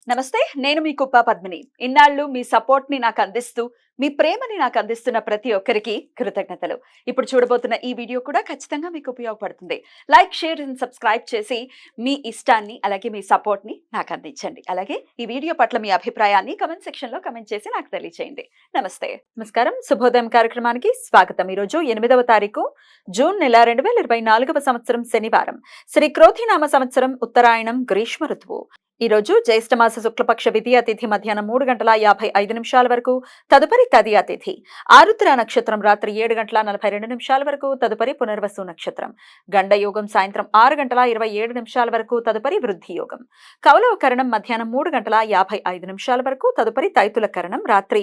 నమస్తే. నేను మీ కుప్ప పద్మిని. ఇన్నాళ్ళు మీ సపోర్ట్‌ని నాకందిస్తూ, మీ ప్రేమని నాకందిస్తున్న ప్రతి ఒక్కరికి కృతజ్ఞతలు. ఇప్పుడు చూడబోతున్న ఈ వీడియో కూడా ఖచ్చితంగా మీకు ఉపయోగపడుతుంది. లైక్, షేర్ అండ్ సబ్స్క్రైబ్ చేసి మీ ఇష్టాన్ని, అలాగే మీ సపోర్ట్‌ని నాకందించండి. అలాగే ఈ వీడియో పట్ల మీ అభిప్రాయాన్ని కామెంట్ సెక్షన్‌లో కామెంట్ చేసి నాకు తెలియజేయండి. నమస్తే. నమస్కారం. శుభోదయం కార్యక్రమానికి స్వాగతం. ఈరోజు 8వ తారీఖు జూన్ నెల 2024వ సంవత్సరం శనివారం. శ్రీ క్రోధినామ సంవత్సరం ఉత్తరాయణం గ్రీష్మ ఋతువు. ఈ రోజు జ్యేష్ఠమాస శుక్లపక్ష విధియ తిథి మధ్యాహ్నం 3:55 వరకు, తదుపరి తదియా తిథి. ఆరుద్ర నక్షత్రం రాత్రి 7:42 వరకు, తదుపరి పునర్వసు నక్షత్రం. గండ యోగం సాయంత్రం 6:27 వరకు, తదుపరి వృద్ధి యోగం. కౌలవ కరణం మధ్యాహ్నం 3:55 వరకు, తదుపరి తైతుల కరణం రాత్రి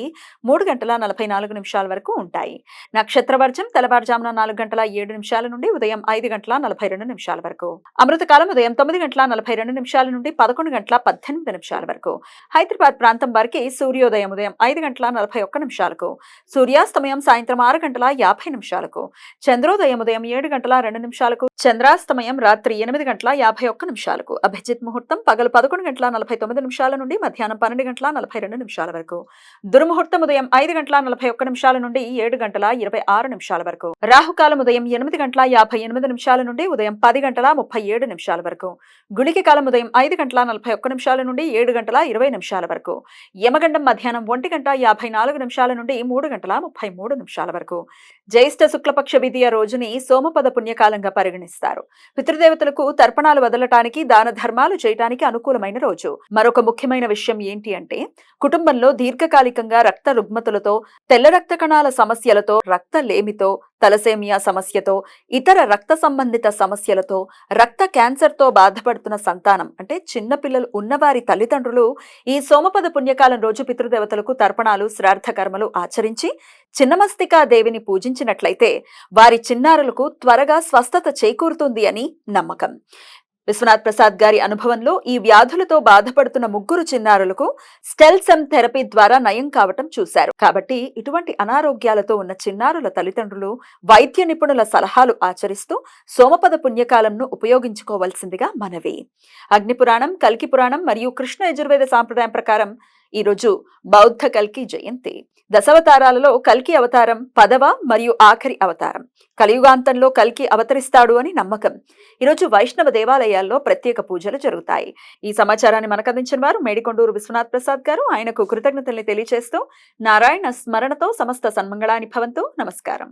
3:44 వరకు ఉంటాయి. నక్షత్ర వర్జం తెల్లవారుజామున 4:07 నుండి ఉదయం 5:42 వరకు. అమృతకాలం ఉదయం 9:42 నుండి 11:18 వరకు. హైదరాబాద్ ప్రాంతం వారికి సూర్యోదయం ఉదయం 5:41 సూర్యాస్తమయం సాయంత్రం 6:50 చంద్రోదయం ఉదయం 7:02 చంద్రాస్తమయం రాత్రి 8:51 అభిజిత్ ముహూర్తం పగలు 11:49 నుండి మధ్యాహ్నం 12:42 వరకు. దుర్ముహూర్తం ఉదయం 5:41 నుండి 7:26 వరకు. రాహుకాలం ఉదయం 8:58 నుండి ఉదయం 10:37 వరకు. గుళిక కాలం ఉదయం 5:41 నుండి 7:20 వరకు. యమగండం మధ్యాహ్నం 1:54 నుండి 3:33 వరకు. జ్యేష్ఠ శుక్లపక్ష విధియ రోజుని సోమపద పుణ్యకాలంగా పరిగణిస్తారు. పితృదేవతలకు తర్పణాలు వదలటానికి, దాన ధర్మాలు చేయటానికి అనుకూలమైన రోజు. మరొక ముఖ్యమైన విషయం ఏంటి అంటే, కుటుంబంలో దీర్ఘకాలికంగా రక్త రుగ్మతులతో, తెల్ల రక్త కణాల సమస్యలతో, రక్త లేమితో, తలసేమియా సమస్యతో, ఇతర రక్త సంబంధిత సమస్యలతో, రక్త క్యాన్సర్తో బాధపడుతున్న సంతానం అంటే చిన్నపిల్లలు ఉన్నవారి తల్లిదండ్రులు ఈ సోమపద పుణ్యకాలం రోజు పితృదేవతలకు తర్పణాలు, శ్రాద్ధ కర్మలు ఆచరించి చిన్నమస్తికా దేవిని పూజించినట్లయితే వారి చిన్నారులకు త్వరగా స్వస్థత చేకూరుతుంది అని నమ్మకం. విశ్వనాథ్ ప్రసాద్ గారి అనుభవంలో ఈ వ్యాధులతో బాధపడుతున్న 3 చిన్నారులకు స్టెల్ సెమ్ థెరపీ ద్వారా నయం కావటం చూశారు. కాబట్టి ఇటువంటి అనారోగ్యాలతో ఉన్న చిన్నారుల తల్లిదండ్రులు వైద్య నిపుణుల సలహాలు ఆచరిస్తూ సోమపద పుణ్యకాలంను ఉపయోగించుకోవాల్సిందిగా మనవి. అగ్నిపురాణం, కల్కి పురాణం మరియు కృష్ణ యజుర్వేద సాంప్రదాయం ప్రకారం ఈరోజు బౌద్ధ కల్కి జయంతి. దశావతారాలలో కల్కి అవతారం 10వ మరియు ఆఖరి అవతారం. కలియుగాంతంలో కల్కి అవతరిస్తాడు అని నమ్మకం. ఈరోజు వైష్ణవ దేవాలయాల్లో ప్రత్యేక పూజలు జరుగుతాయి. ఈ సమాచారాన్ని మనకు అందించిన వారు మేడికొండూరు విశ్వనాథ్ ప్రసాద్ గారు. ఆయనకు కృతజ్ఞతల్ని తెలియజేస్తూ నారాయణ స్మరణతో సమస్త సన్మంగళాని భవంతు. నమస్కారం.